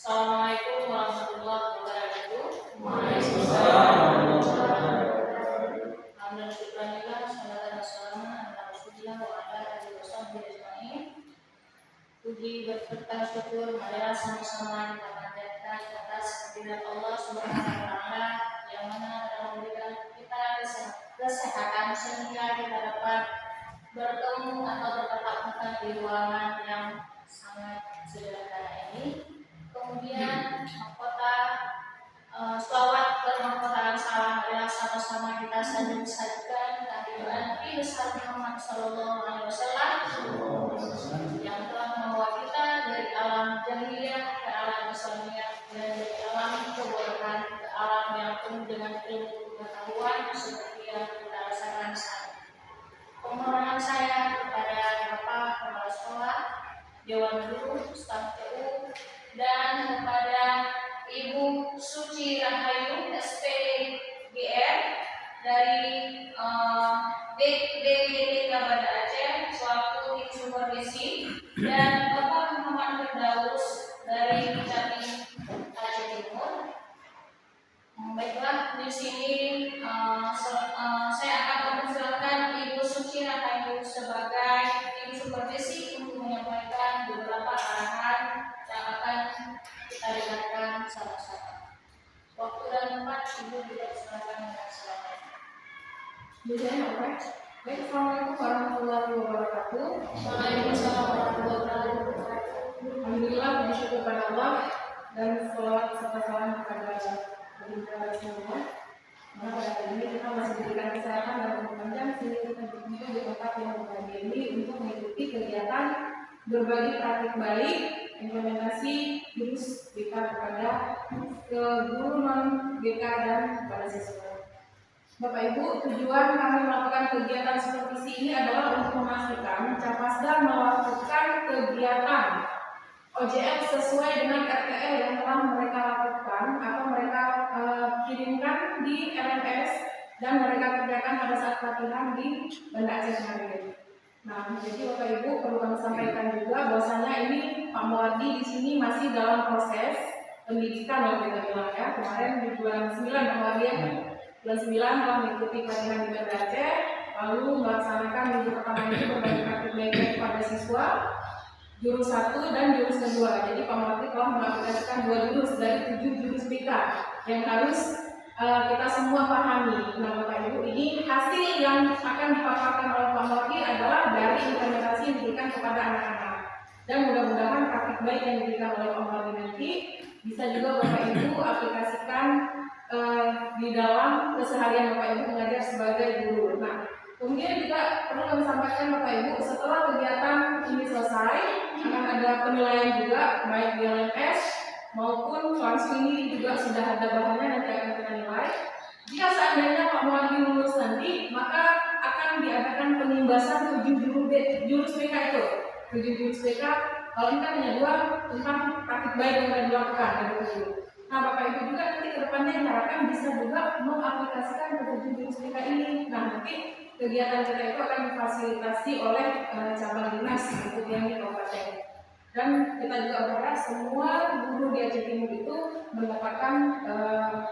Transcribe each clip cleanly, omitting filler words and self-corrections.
Assalamualaikum warahmatullahi wabarakatuh. Waalaikumsalam. Alhamdulillah, sallallahu alaihi wasallam ala Rasulillah wa ala alihi washabbihi ajmain. Puji berserta syukur marilah sama-sama kita panjatkan atas kehadirat Allah Subhanahu wa taala yang mana telah memberikan kita kesehatan sehingga kita dapat bertemu atau bertatap muka di ruangan yang sangat sederhana ini. Kemudian mahkota selawat bermahkotaan salam marilah sama-sama kita sajikan kehadiran Nabi besar Muhammad Sallallahu Alaihi Wasallam yang telah membawa kita dari alam jahiliyah ke alam Islamiyah dan dari alam kebodohan ke alam yang penuh dengan ilmu pengetahuan seperti yang kita rasakan saat ini. Permohonan saya kepada Bapak Kepala Sekolah, Dewan Guru, Staf TU, dan kepada Ibu Suci Rahayu SPDGR dari BPD Banda Aceh selaku tim supervisi dan Bapak Muhammad Firdaus dari Jatim Aceh Timur. Baiklah, di sini saya akan mempersilakan Ibu Suci Rahayu sebagai tim supervisi untuk menyampaikan beberapa arahan yang akan kita dengarkan sama-sama. Waktu dan tempat Ibu dipersilakan dengan silakan. Baik, Assalamualaikum warahmatullahi wabarakatuh. Waalaikumsalam warahmatullahi wabarakatuh. Alhamdulillah, puji syukur kepada Allah dan selawat serta salam kepada baginda Rasulullah. Maka pada hari ini kita masih diberikan kesehatan dan umur panjang sehingga kita berkumpul di tempat yang berbahagia ini untuk mengikuti kegiatan berbagi praktik baik implementasi jurus BK kepada guru non BK dan kepada siswa. Bapak Ibu, tujuan kami melakukan kegiatan supervisi ini adalah untuk memastikan Capasda melakukan kegiatan OJF sesuai dengan RTL yang telah mereka lakukan atau mereka kirimkan di LMS dan mereka kerjakan pada saat pelatihan di Banda Aceh kemarin. Nah, jadi Bapak Ibu perlu kami sampaikan juga bahwasanya ini Pak Muwardi di sini masih dalam proses pendidikan kalau kita bilang ya. Kemarin di bulan 9 Pak Muwardi ya. Bulan 9 telah mengikuti pelatihan di Banda Aceh, lalu melaksanakan minggu pertama ini berbagi praktik baik kepada siswa jurus 1 dan jurus kedua. Jadi Pak Muwardi telah mengaplikasikan 2 jurus dari 7 jurus BK yang harus kita semua pahami. Nah, Bapak Ibu, ini hasil yang akan dipaparkan oleh Pak Muwardi adalah dari implementasi yang diberikan kepada anak-anak. Dan mudah-mudahan praktik baik yang diberikan oleh Pak Muwardi nanti bisa juga Bapak Ibu aplikasikan di dalam keseharian Bapak Ibu mengajar sebagai guru. Nah, kemudian juga perlu kami sampaikan Bapak Ibu, setelah kegiatan ini selesai akan ada penilaian juga baik di LMS maupun langsung ini juga sudah ada bahannya nanti akan kita nilai. Jika seandainya Pak Muwardi lulus nanti, maka akan diadakan penimbasan 7 jurus BK itu. 7 jurus BK, kalau ini kan hanya 2 tentang praktik baik yang akan dilakukan dari 7. Nah, Bapak Ibu juga nanti ke depannya diharapkan bisa juga mengaplikasikan ke 7 jurus BK ini. Nah, nanti kegiatan kita itu akan difasilitasi oleh cabang dinas untuk yang di kabupaten. Dan kita juga berharap semua guru di Aceh Timur itu mendapatkan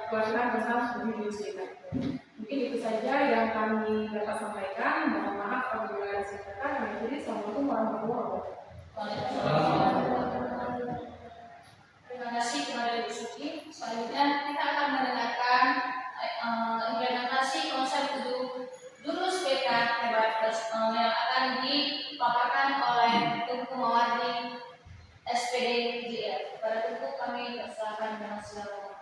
pelatihan tentang 7 jurus BK. Mungkin itu saja yang kami dapat sampaikan. Mohon maaf apabila ada kesalahan. Jadi, assalamualaikum warahmatullahi wabarakatuh. Terima kasih kepada Ibu Suci. Selanjutnya kita akan mendengarkan implementasi konsep 7 jurus BK hebat yang akan dipaparkan oleh Tunku Muwardi SPDGR. Pada Tunku kami persilakan dengan silakan.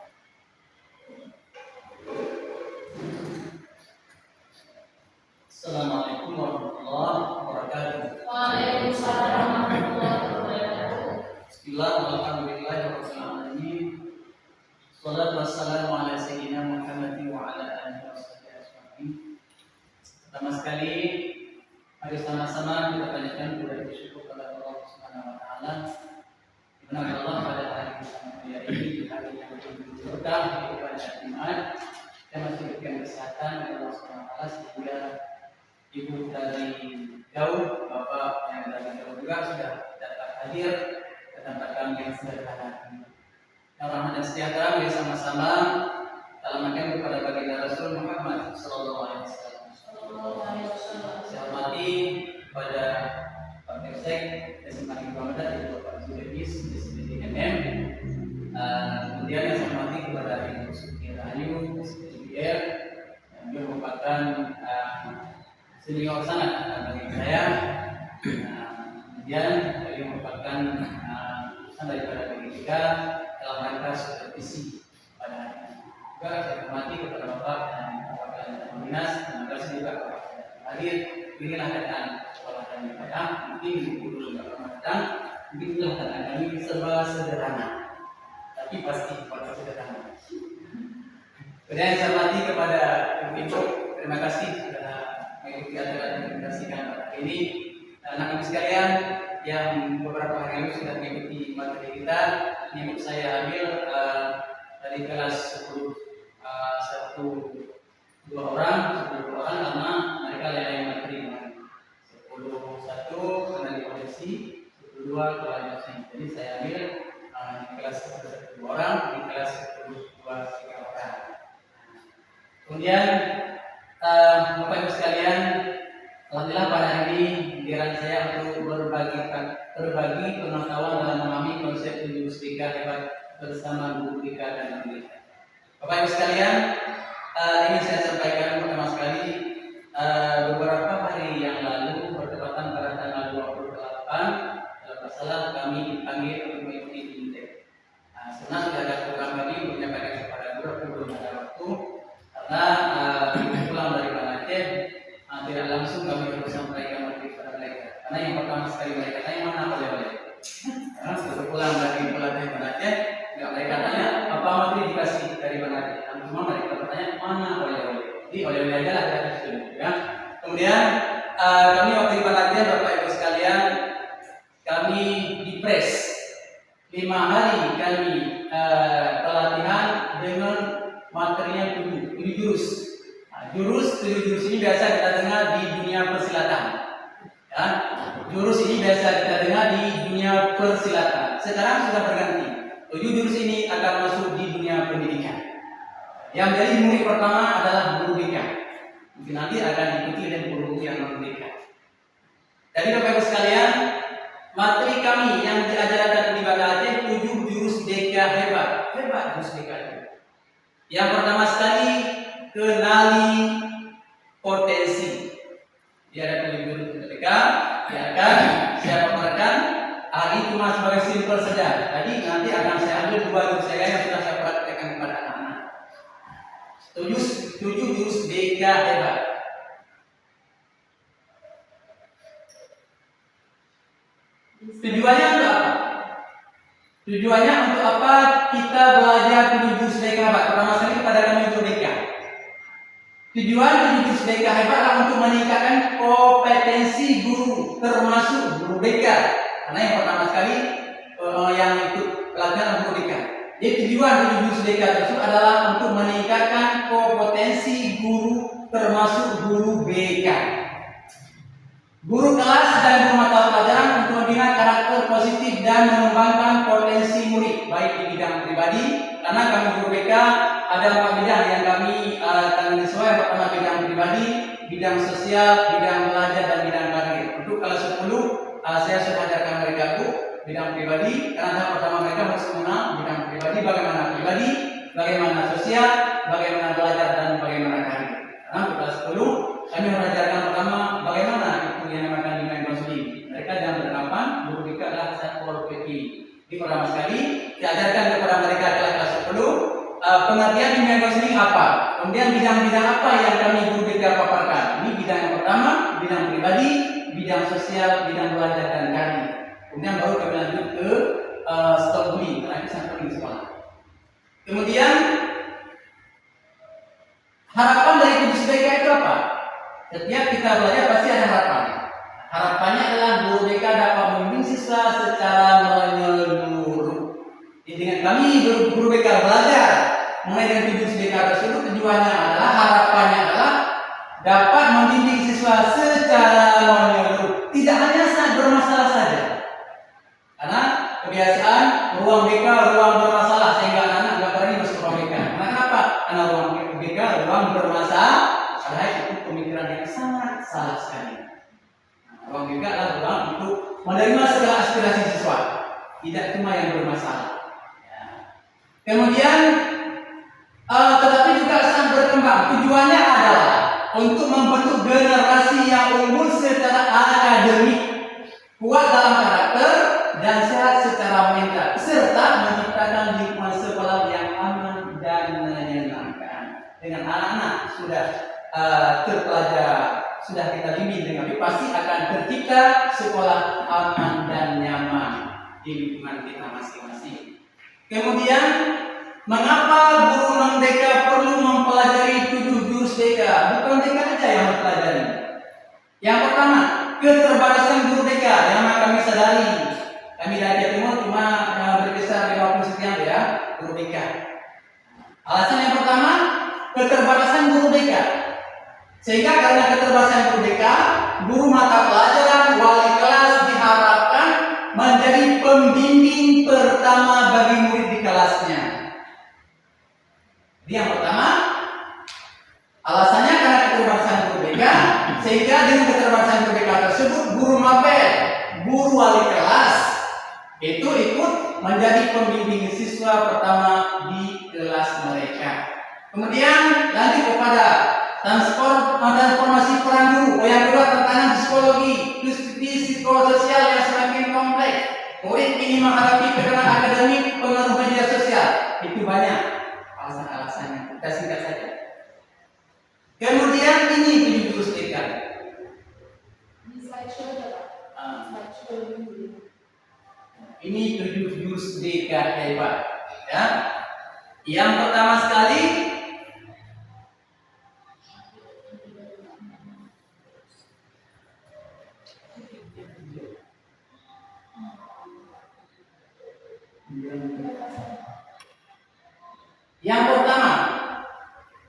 Assalamualaikum warahmatullahi wabarakatuh. Waalaikumsalam warahmatullahi wabarakatuh. Bismillahirrahmanirrahim. Shallallahu wassalamu ala sayyidina Muhammad wa ala alihi washabihi ajma'in. Pertama sekali, mari sama-sama kita panjatkan puji syukur kepada Allah Subhanahu wa taala. Di mana Allah pada hari mulia ini, di hari yang penuh berkah kepada Jumat, dan masih diberikan kesehatan oleh Allah Subhanahu wa taala sehingga Ibu dari jauh, Bapak yang dari jauh juga sudah dapat hadir ke tempat kami yang sederhana ini. yang rahmat dan sejahtera bagi sama-sama alamatkan kepada baginda Rasul Muhammad Sallallahu Alaihi Wasallam. Saya hormati kepada Pak Mensek SMA Muhammadiyah dan Bapak Zulkifli SPDD MM. Kemudian yang saya hormati kepada Ibu Suki Rahayu SPDR yang juga merupakan senior sangat bagi saya. Kemudian beliau merupakan urusan daripada BGK dalam rangka supervisi pada hari ini. Juga saya hormati kepada Bapak dan perwakilan dinas, terima kasih juga Bapak hadir. Inilah keadaan sekolah kami datang, mungkin dulu juga pernah datang, mungkin inilah keadaan kami serba sederhana, tapi pasti pada sederhana. Kemudian saya hormati kepada Ibu, terima kasih sudah mengikuti acara yang dikomunikasikan pada hari ini. Anak-anak sekalian yang beberapa hari lalu sudah mengikuti materi kita, ini saya ambil dari kelas 10 dua orang karena mereka lain materi 10 1 karena di kondisi 10 2 kelas. Jadi saya ambil di kelas 10 2 orang, di kelas 10 2 3 orang. Kemudian Bapak Ibu sekalian, alhamdulillah pada hari ini giliran saya untuk berbagi pengetahuan dalam memahami konsep 7 mustika hebat bersama guru BK dan MBK. Bapak Ibu sekalian, ini saya sampaikan pertama sekali beberapa hari yang lalu bertepatan pada tanggal 28 kalau tak salah kami dipanggil untuk mengikuti intek. Sebenarnya sudah ada program kami untuk menyampaikan kepada guru, tapi belum ada waktu karena pulang dari Aceh. Tidak langsung kami harus sampaikan materi kepada mereka. Karena yang pertama sekali mereka tanya mana oleh-oleh. Karena sudah pulang dari Aceh, nggak mereka tanya apa materi dikasih dari Aceh. Cuma mereka bertanya mana oleh-oleh. Jadi oleh-oleh aja lah kita kasih dulu. Ya. Kemudian kami waktu di Aceh, Bapak Ibu sekalian, kami dipres 5 hari kami pelatihan dengan materinya 7 jurus. Jurus 7 jurus ini biasa kita dengar di dunia persilatan. Ya, jurus ini biasa kita dengar di dunia persilatan. Sekarang sudah berganti. 7 jurus ini akan masuk di dunia pendidikan. Yang jadi murid pertama adalah guru BK. Mungkin nanti akan diikuti oleh guru yang non BK. Jadi Bapak Ibu sekalian, materi kami yang diajarkan di Banda Aceh 7 jurus BK hebat. Hebat jurus BK. Yang pertama sekali, kenali potensi. Dia ada tujuan ketika biarkan siapa merekan hari itu cuma sebagai simpel saja. Jadi nanti akan saya ambil 2 jurus saya yang sudah saya praktekkan kepada anak-anak. 7 jurus BK hebat. Tujuannya untuk apa? Tujuannya untuk apa kita belajar 7 jurus BK hebat? Pertama sekali kepada kami untuk BK. Tujuan jurus BK hebat adalah untuk meningkatkan kompetensi guru, termasuk guru BK. Karena yang pertama sekali yang ikut pelatihan guru BK. Jadi tujuan jurus BK tersebut adalah untuk meningkatkan kompetensi guru, termasuk guru BK. Guru kelas dan guru mata pelajaran untuk membina karakter positif dan mengembangkan potensi murid, baik di bidang pribadi, karena kami guru BK ada 4 bidang yang kami tangani semua. Yang pertama bidang pribadi, bidang sosial, bidang belajar dan bidang karir. Untuk kelas 10 saya sudah ajarkan mereka bidang pribadi, karena tahap pertama mereka harus mengenal bidang pribadi, bagaimana sosial, bagaimana belajar dan bagaimana karir. Karena untuk kelas 10 kami mengajarkan pertama bagaimana itu yang dinamakan dengan konseling. Mereka jangan beranggapan guru BK adalah satpol PP. Ini pertama sekali diajarkan kepada mereka kelas 10 pengertian dunia konseling apa, kemudian bidang-bidang apa yang kami guru BK paparkan. Ini bidang yang pertama, bidang pribadi, bidang sosial, bidang belajar dan karir. Kemudian baru kami lanjut ke stop bullying, karena itu sangat penting sekolah. Kemudian harapan dari tujuh BK itu apa? Setiap kita belajar pasti ada harapan. Harapannya adalah guru BK dapat membimbing siswa secara menyeluruh. Jadi dengan kami guru BK belajar mengenai dengan tujuh BK tersebut, tujuannya adalah, harapannya adalah dapat membimbing siswa secara menyeluruh, tidak hanya saat bermasalah saja. Karena kebiasaan ruang BK ruang bermasalah sehingga anak-anak nggak berani masuk ruang BK. Karena kenapa? Karena ruang BK ruang bermasalah. Padahal itu pemikiran yang sangat salah sekali. Ruang BK adalah ruang untuk menerima segala aspirasi siswa, tidak cuma yang bermasalah. Ya. Kemudian, tetapi juga sangat berkembang. Tujuannya adalah untuk membentuk generasi yang unggul secara akademik, kuat dalam karakter, dan sehat secara mental, serta menciptakan lingkungan sekolah yang aman dan menyenangkan. Dengan anak-anak sudah terpelajar, sudah kita bimbing dengan pasti akan tercipta sekolah aman dan nyaman di lingkungan kita masing-masing. Kemudian, mengapa guru non-DK perlu mempelajari 7 jurus DK? Bukan DK saja yang mempelajari. Yang pertama, keterbatasan guru DK yang kami sadari. Kami dari Jawa Timur cuma berkisar 50 sekian ya guru DK. Alasan yang pertama, keterbatasan guru DK. Sehingga karena keterbatasan guru DK, guru mata pelajaran, wali kelas diharapkan menjadi pembimbing pertama bagi murid di kelasnya. Ini yang pertama. Alasannya karena keterbatasan guru BK, sehingga dengan keterbatasan guru BK tersebut, guru mapel, guru wali kelas itu ikut menjadi pembimbing siswa pertama di kelas mereka. Kemudian lanjut kepada transformasi peran guru. Yang kedua, tantangan psikologi, psikososial yang semakin kompleks. Murid ini menghadapi tekanan akademik, pengaruh media sosial. Itu banyak alasan-alasannya. Kita singkat saja. Kemudian ini 7 jurus DK. Di slideshow ada Pak? Slideshow dulu. Ini 7 jurus DK hebat. Ya. Yang pertama sekali,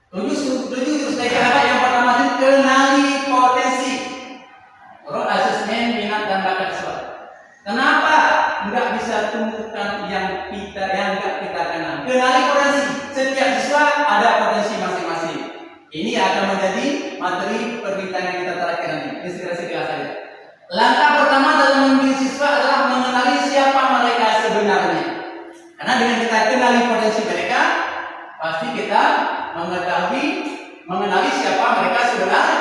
tujuh jurus DK hebat. Yang pertama itu kenali potensi. Role assessment minat dan bakat siswa. Kenapa nggak bisa tumbuhkan yang nggak kita kenal? Kenali potensi. Setiap siswa ada potensi masing-masing. Ini akan menjadi materi perbincangan kita terakhir nanti. Ini segera saja. Langkah pertama dalam memilih siswa adalah mengenali siapa mereka sebenarnya. Karena dengan kita kenali potensi mereka, pasti kita mengenali siapa mereka sebenarnya.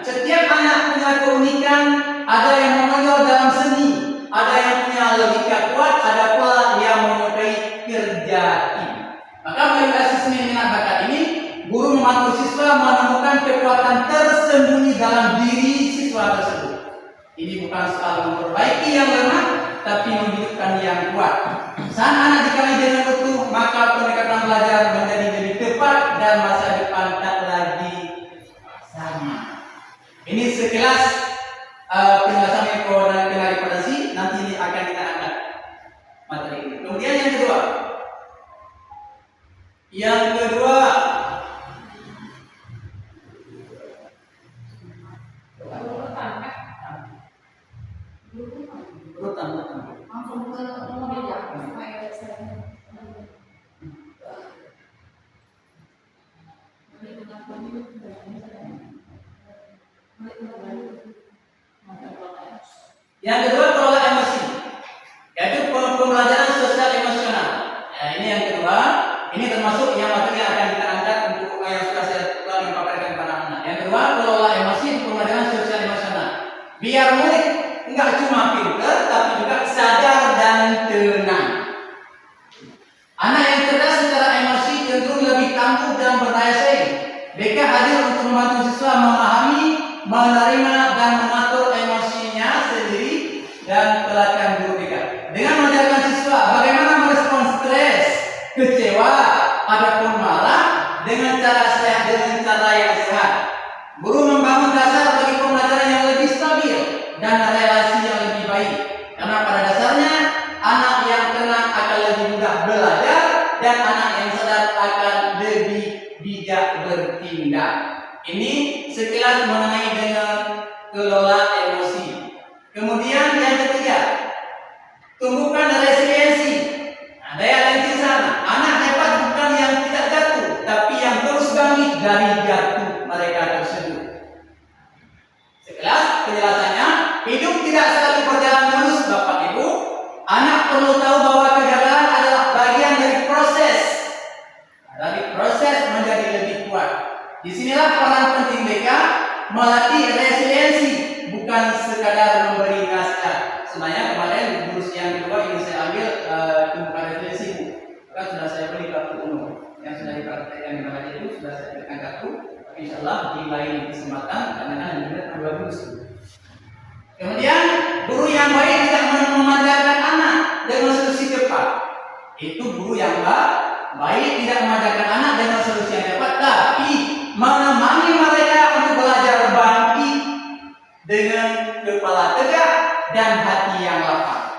Setiap anak punya keunikan, ada yang menonjol dalam seni, ada yang punya logika kuat, ada pula yang menyukai kerja tim. Maka melalui asesmen minat bakat ini, guru membantu siswa menemukan kekuatan tersembunyi dalam diri siswa tersebut. Ini bukan soal memperbaiki yang lemah, tapi menghidupkan yang kuat. Saat anak dikali dengan utuh, maka pendekatan belajar menjadi lebih tepat dan masa depan tak lagi sama. Ini sekilas penjelasan Eko dan kenali potensi. Nanti ini akan kita angkat materi ini. Kemudian yang kedua, Langsung ke nomor ya, supaya saya yang kedua kelola emosi, yaitu pembelajaran sosial emosional. Ya, ini yang kedua. Ini termasuk yang materi yang akan kita angkat untuk yang sudah saya telah paparkan kepada anak. Yang kedua, kelola emosi, pembelajaran sosial emosional. Biar murid enggak cuma pintar, tapi juga sadar dan tenang. Anak yang cerdas secara emosi cenderung lebih tangguh dan berdaya saing. BK hadir untuk membantu siswa memahami, menerima dan mengatur emosinya sendiri dan pelatihan guru BK. Dengan mengajarkan siswa bagaimana merespon stres, kecewa, ataupun marah dengan cara sehat, dengan cara yang sehat. Guru membangun dasar bagi pembelajaran yang lebih stabil dan relasi yang lebih baik. Karena pada dasarnya anak yang tenang akan lebih mudah belajar dan anak yang sadar akan lebih bijak bertindak. Ini sekilas mengenai dengan kelola emosi. Kemudian yang ketiga, tumbuhkan resiliensi. sudah dipraktekkan di mana itu sudah saya berikan kartu. Tapi insya Allah di lain kesempatan karena kan juga dua guru. Kemudian guru yang baik tidak memanjakan anak dengan solusi cepat. Itu guru yang baik tidak memanjakan anak dengan solusi yang cepat, tapi menemani mereka untuk belajar bangkit dengan kepala tegak dan hati yang lapang.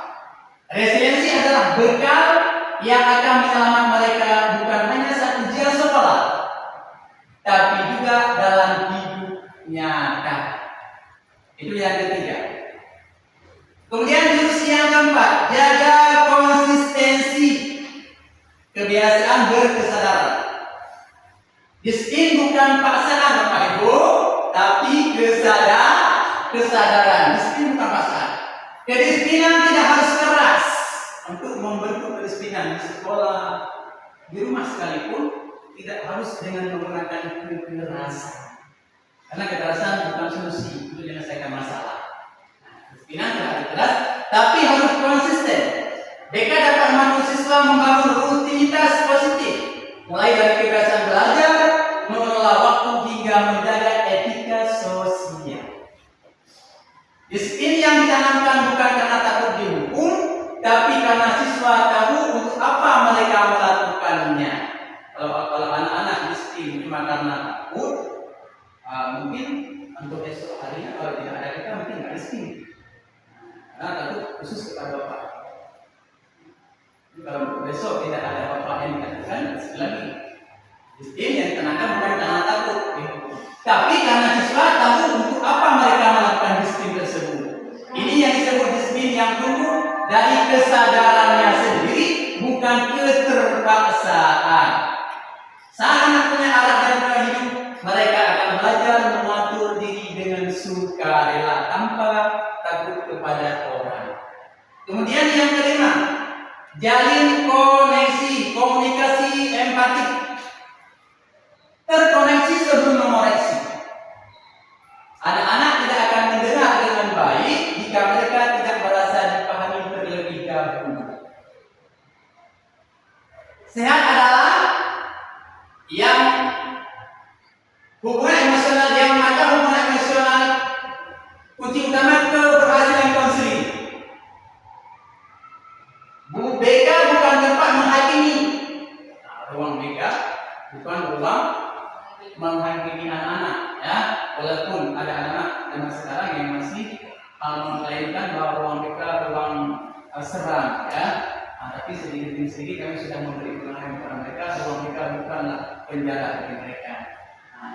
Resiliensi adalah bekal yang akan menyelamatkan mereka bukan hanya saat ujian sekolah, tapi juga dalam hidup nyata. Itu yang ketiga. Kemudian jurus yang keempat, jaga konsistensi kebiasaan berkesadaran. Disiplin bukan paksaan Bapak Ibu, tapi kesadaran. Disiplin bukan paksaan. Kedisiplinan tidak harus keras. Untuk membentuk kedisiplinan di sekolah, di rumah sekalipun tidak harus dengan menggunakan kekerasan. Karena kekerasan bukan solusi untuk menyelesaikan masalah. Kedisiplinan tidak harus keras, tapi harus konsisten. BK dapat membantu siswa membangun rutinitas positif, mulai dari kebiasaan belajar, mengelola waktu hingga menjaga etika sosial. Disiplin yang ditanamkan bukan karena takut dihukum, tapi karena siswa tahu untuk apa mereka melakukannya. Kalau anak-anak disiplin cuma karena takut, mungkin untuk esok harinya kalau tidak ada kita mungkin nggak disiplin. Karena takut khusus kepada bapak. Kalau besok tidak ada bapak yang dikatakan, lagi disiplin yang ditanamkan bukan karena takut, tapi karena siswa tahu untuk apa mereka melakukan disiplin tersebut. Ini yang disebut disiplin yang tumbuh dari kesadarannya sendiri, bukan keterpaksaan. Saat anak punya arah dan pola hidup, mereka akan belajar mengatur diri dengan sukarela tanpa takut kepada orang. Kemudian yang kelima, jalin koneksi, komunikasi empatik. Terkoneksi sebelum mengoreksi. Anak-anak tidak akan mendengar dengan baik jika mereka tidak merasa dipahami terlebih dahulu. Sehat adalah yang hubungan emosional, yang maka hubungan emosional kunci utama keberhasilan konseling. Bu BK bukan tempat menghakimi. Ruang BK bukan ruang menghakimi anak-anak, ya. Walaupun ada anak-anak zaman sekarang yang masih mengklaimkan bahwa ruang BK ruang serang, ya. Tapi sedikit demi sedikit kami sudah memberi pengarahan kepada mereka. Ruang BK bukanlah penjara bagi mereka.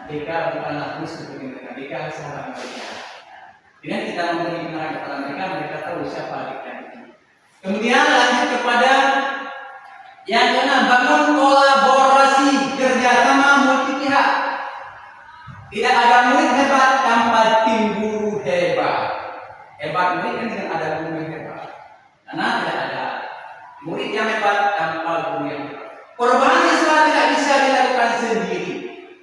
BK bukanlah musuh bagi mereka. BK sahabat mereka. Dengan kita memberi pengarahan kepada mereka, mereka tahu siapa BK itu. Kemudian lanjut kepada yang keenam, bangun kolaborasi kerjasama multi pihak. Tidak ada murid hebat tanpa tim guru hebat. Hebat murid kan tidak ada guru yang hebat. Karena tidak ada murid yang hebat tanpa guru yang hebat. Perubahan siswa tidak bisa dilakukan sendiri.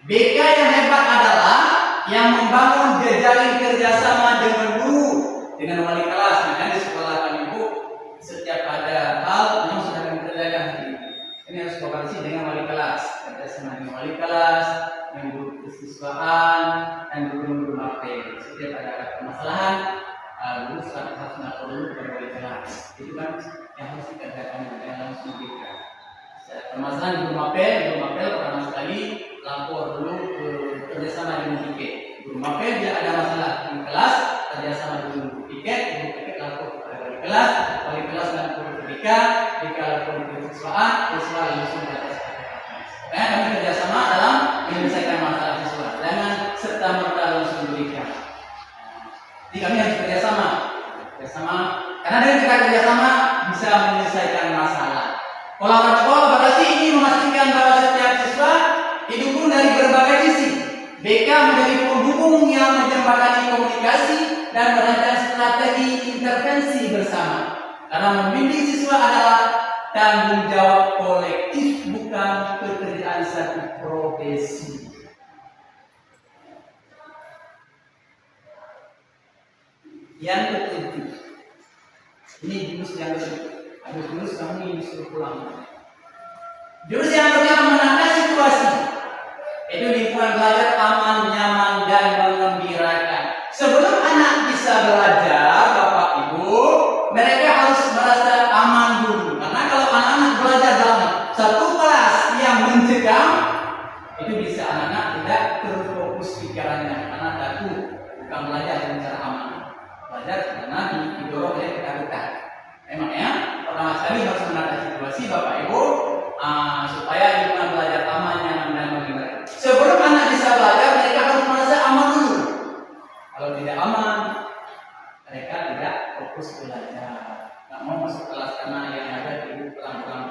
BK yang hebat adalah yang membangun jejaring kerjasama dengan guru, dengan wali kelas. Nah, di sekolah kami Bu, setiap ada hal yang sudah kami kerjakan ini harus koordinasi dengan wali kelas, kerjasama dengan wali kelas, dengan guru kesiswaan, dan guru-guru mapel. Setiap ada permasalahan, guru harus melapor dulu kepada wali kelas. Itu kan yang harus dikerjakan dengan langsung BK. Permasalahan guru mapel pertama sekali lapor dulu ke kerjasama dengan piket. Guru mapel dia ada masalah di kelas, kerjasama dengan guru piket lapor kepada wali kelas lapor ke BK lapor ke siswaan, siswa langsung ke atas. Karena kami kerjasama dalam menyelesaikan masalah siswa, jangan serta merta langsung berikan. Jadi kami harus kerjasama, karena dengan kita kerjasama bisa menyelesaikan masalah. Kolaborasi ini memastikan bahwa setiap siswa didukung dari berbagai sisi. BK menjadi penghubung yang menjembatani komunikasi dan merancang strategi intervensi bersama. Karena membimbing siswa adalah tanggung jawab kolektif, bukan pekerjaan satu profesi. Yang ketujuh, ini jurus yang habis jurus kami disuruh pulang. Jurus yang kedua, menangani situasi mengawasi. Itu lingkungan belajar aman, nyaman, dan menggembirakan. Sebelum anak bisa belajar, Bapak Ibu, mereka harus merasa aman dulu. Karena kalau anak-anak belajar dalam satu kelas yang mencekam, itu bisa anak-anak tidak terfokus pikirannya karena takut, bukan belajar dengan cara aman. Belajar karena didorong oleh ketakutan. Makanya pertama sekali harus menata situasi Bapak Ibu supaya lingkungan belajar aman, nyaman, dan menggembirakan. Sebelum anak bisa belajar, mereka harus merasa aman dulu. Kalau tidak aman, mereka tidak fokus belajar. Nggak mau masuk kelas karena yang ada di pelan-pelan.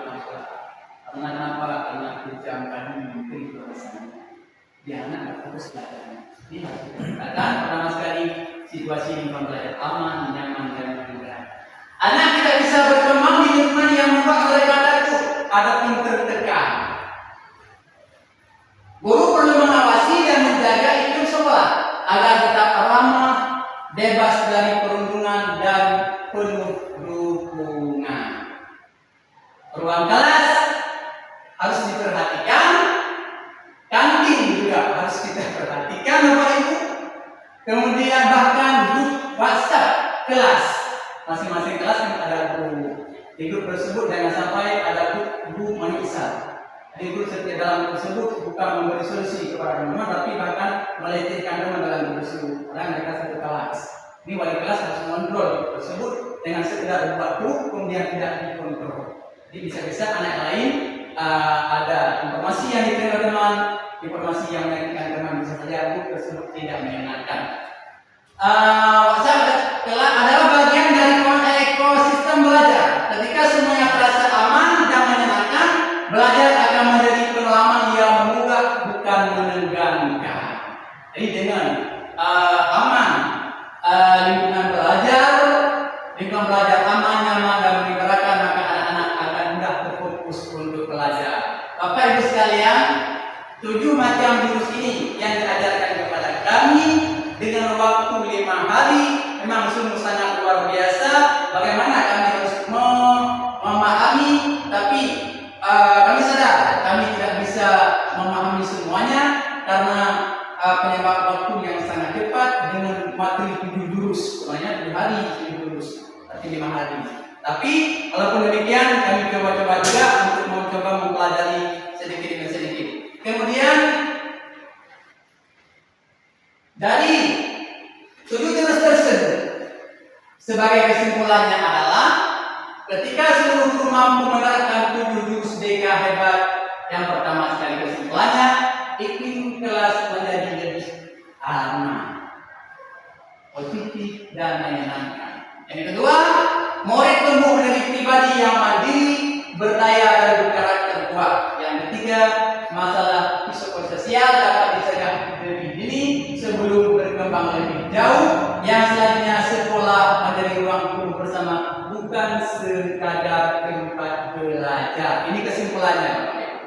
Karena kenapa? Karena kejamkan mungkin perasaan. Dia anak nggak fokus belajar. Ini harus dikatakan pertama sekali situasi lingkungan belajar aman, nyaman, dan menggembirakan. Anak tidak bisa berkembang di lingkungan yang membuat mereka takut ataupun tertekan. Guru perlu mengawasi dan menjaga iklim sekolah agar tetap ramah, bebas dari perundungan dan penuh dukungan. Ruang kelas harus diperhatikan, kantin juga harus kita perhatikan Bapak Ibu. Kemudian bahkan grup WhatsApp kelas, masing-masing kelas yang ada guru. Di grup tersebut jangan sampai ada guru menyiksa. Di grup setiap dalam tersebut bukan memberi solusi kepada teman-teman, tapi bahkan melecehkan teman dalam grup tersebut. Karena mereka satu kelas. Ini wali kelas harus mengontrol grup tersebut dengan sekedar buat grup kemudian tidak dikontrol. Jadi bisa-bisa anak lain ada informasi yang diterima teman, informasi yang menyakitkan teman, bisa saja grup tersebut tidak menyenangkan. WhatsApp adalah bagian dari ekosistem belajar. Ketika semuanya terasa aman dan menyenangkan, belajar akan menjadi pengalaman yang membuka, bukan menegangkan. Jadi dengan aman lingkungan belajar aman, nyaman, dan menggembirakan, maka anak-anak akan mudah terfokus untuk belajar. Bapak Ibu sekalian, 7 macam jurus ini yang diajarkan kepada kami dengan waktu 5 hari memang sungguh sangat luar biasa. Bagaimana kami harus memahami, tapi kami sadar kami tidak bisa memahami semuanya karena penyebab waktu yang sangat cepat dengan materi 7 jurus. Sebenarnya 7 hari 7 jurus, tapi 5 hari. Tapi walaupun demikian kami coba-coba juga untuk mencoba mempelajari sedikit demi sedikit. Kemudian dari 7 jurus tersebut, sebagai kesimpulannya adalah ketika seluruh guru mampu menerapkan 7 jurus DK hebat, yang pertama sekali kesimpulannya, iklim kelas menjadi lebih aman, positif, dan menyenangkan. Yang kedua, murid tumbuh menjadi pribadi yang mandiri, berdaya, dan berkarakter kuat. Yang ketiga, masalah psikososial dapat dicegah lebih dini sebelum berkembang lebih jauh. Yang selanjutnya, sekolah menjadi ruang guru bersama, bukan sekadar tempat belajar. Ini kesimpulannya, Bapak Ibu.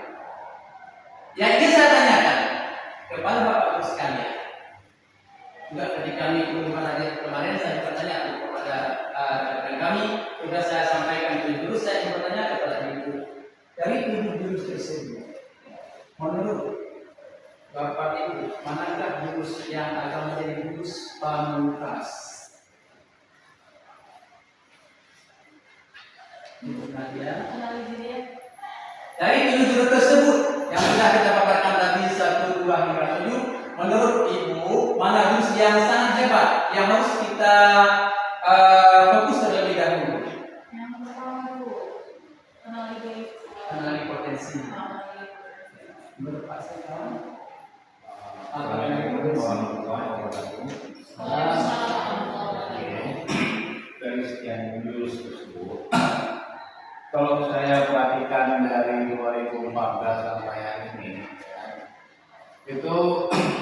Yang ingin saya tanyakan kepada Bapak Ibu sekalian, juga ketika minggu kemarin saya bertanya kepada rekan kami, sudah saya sampaikan 7 jurus, saya ingin bertanya kepada Ibu, dari 7 jurus tersebut, menurut Bapak Ibu, manakah jurus yang akan menjadi jurus pamungkas? Kenali diri ya. Dari 7 jurus tersebut yang sudah kita paparkan tadi 1, 2, hingga 7, menurut Ibu mana jurus yang sangat hebat yang harus kita fokus terlebih dahulu? Yang pertama itu kenali diri. Kenali potensi. Menurut Pak Sekawan, apa yang dari sekian jurus tersebut, kalau saya perhatikan dari 2014 sampai hari ini, itu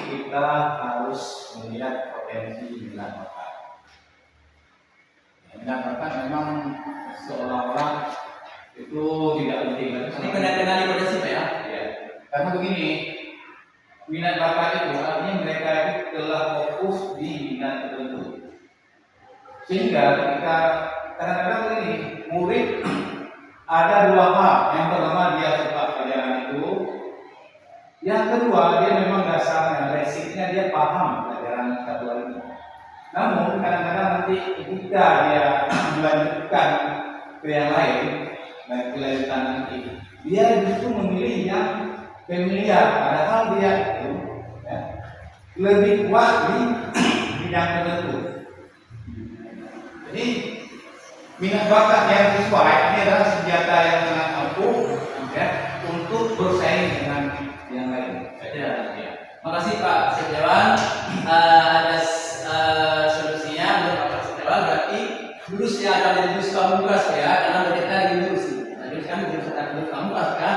kita harus melihat potensi minat bakat. Minat bakat memang seolah-olah itu tidak penting. ini kenali potensi Pak ya? Ya. Karena begini, minat bakat itu artinya mereka itu telah fokus di minat tertentu. Sehingga ketika kadang-kadang begini, murid ada 2 hal. Yang pertama dia suka pelajaran itu, Yang kedua, dia memang dasarnya, basicnya dia paham pelajaran satuan ini. Namun kadang-kadang nanti ketika dia melanjutkan ke yang lain, dan kelanjutan nanti, dia justru memilih yang familiar, padahal dia itu ya, lebih kuat di bidang tertentu. Jadi minat bakat yang sesuai ini adalah senjata yang sangat ampuh ya, untuk bersaing dengan yang lain. Ya. Makasih Pak Setiawan atas solusinya. Menurut Pak Setiawan berarti julusnya akan menjadi jurus pamungkas ya, karena berkaitan dengan jurus ini. Nah, jurus kan jurus pamungkas kan.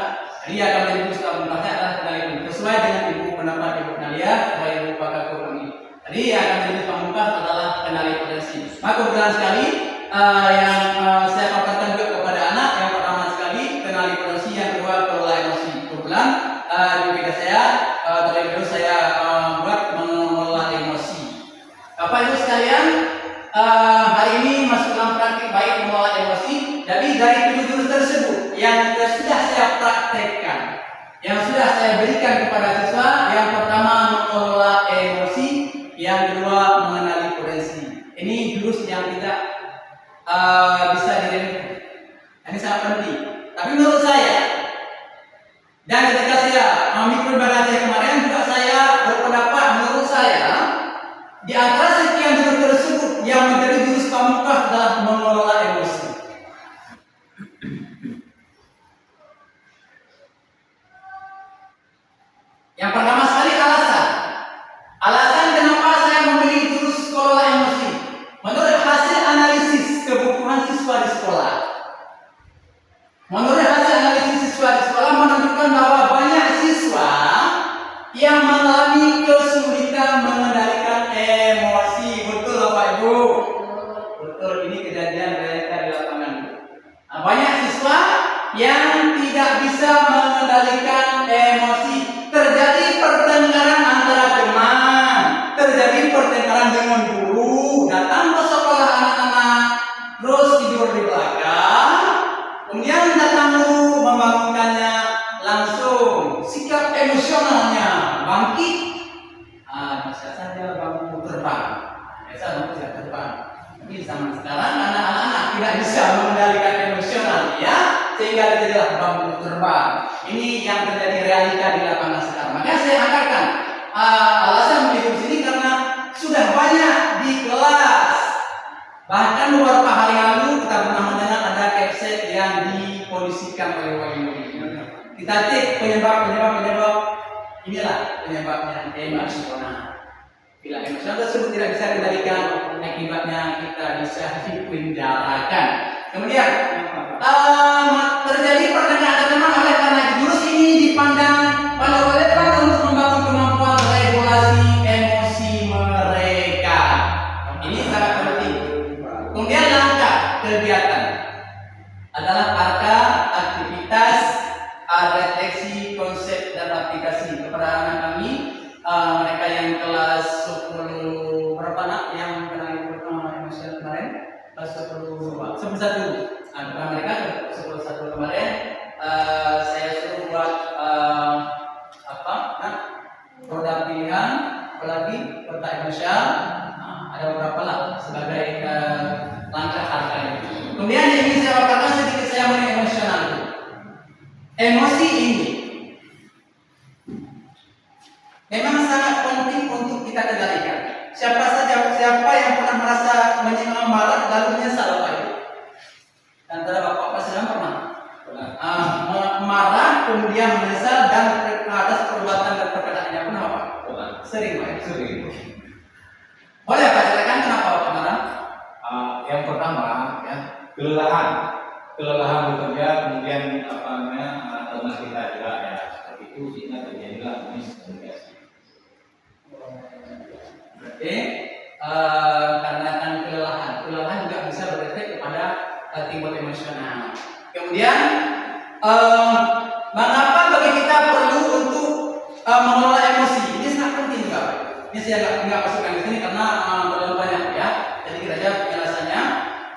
Jadi akan menjadi jurus pamungkasnya adalah kenali sesuai dengan ibu pendapat ibu Nadia, sesuai ibu pakar kami. Jadi akan menjadi jurus pamungkas adalah kenali potensi. Maka kebetulan sekali yang saya paparkan juga kepada anak, yang pertama sekali kenali potensi, yang kedua kelola emosi. Kebetulan di bidang saya terlebih dahulu saya buat mengelola emosi. Bapak Ibu sekalian, hari ini masuk dalam praktik baik mengelola emosi. Jadi dari 7 jurus tersebut yang sudah saya praktekkan, yang sudah saya berikan kepada siswa, yang pertama mengelola emosi, yang kedua mengenali potensi. Ini jurus yang tidak bisa diremehkan. Ini sangat penting. Tapi menurut saya, dan ketika saya mengikuti ibadah saya kemarin juga saya berpendapat, menurut saya di antara sekian jurus tersebut yang menjadi jurus pamungkas adalah mengelola emosi. Yang pertama sekali alasan. Alasan kenapa saya memilih jurus kelola emosi. Menurut hasil analisis kebutuhan siswa di sekolah. Menurut hasil analisis siswa di sekolah menunjukkan bahwa banyak siswa yang mengalami kesulitan mengendalikan emosi. Betul Bapak Ibu? Betul, ini kejadian realita di lapangan. Nah, banyak siswa yang tidak bisa mengendalikan emosi. Terjadi pertengkaran antara teman, terjadi pertengkaran dengan guru, datang ke sekolah anak-anak, terus tidur di belakang. Kemudian datang guru membangunkannya, langsung sikap emosionalnya bangkit. Bisa saja bangku terbang, biasa bangku tidak terbang. Tapi zaman sekarang anak-anak tidak bisa mengendalikan emosional, ya, sehingga terjadilah bangku terbang. Ini yang terjadi realita di lapangan sekarang. Maka saya anggarkan alasan memilih di sini karena sudah banyak di kelas. Bahkan beberapa hari lalu kita pernah mendengar ada capsek yang dipolisikan oleh wali murid. Kita cek penyebab inilah penyebabnya emosional. Bila emosional tersebut tidak bisa dikendalikan, akibatnya kita bisa dipenjarakan. Kemudian terjadi pertengkaran teman oleh karena jurus ini dipandang paling relevan untuk membangun kemampuan regulasi emosi mereka. Ini sangat penting. Kemudian langkah kegiatan adalah angka aktivitas refleksi konsep dan aplikasi kepada anak kami, mereka yang kelas 10 berapa nak yang kena emosional kemarin, kelas 10 kepada mereka 10 kemarin saya suruh buat produk pilihan, apalagi peta emosional. Ada beberapa lah sebagai langkah harganya. Kemudian yang ingin saya paparkan sedikit saya mengenai emosional. Emosi ini memang sangat penting untuk kita kendalikan. Siapa yang pernah merasa marah lalu menyesal Bapak Ibu? Antara Bapak sedang pernah marah kemudian menyesal dan atas perbuatan dan perkataannya pernah Bapak? Sering Pak? Sering. Boleh Pak ceritakan kenapa Bapak marah? Yang pertama ya, kelelahan bekerja, kemudian teman kita juga ya seperti itu sehingga terjadilah miskomunikasi. Berarti karena kan kelelahan juga bisa berefek kepada timbul emosional. Kemudian mengapa bagi kita perlu untuk mengelola emosi? Ini sangat penting Pak. Ini saya nggak masukkan di sini karena terlalu banyak ya. Jadi kita aja penjelasannya.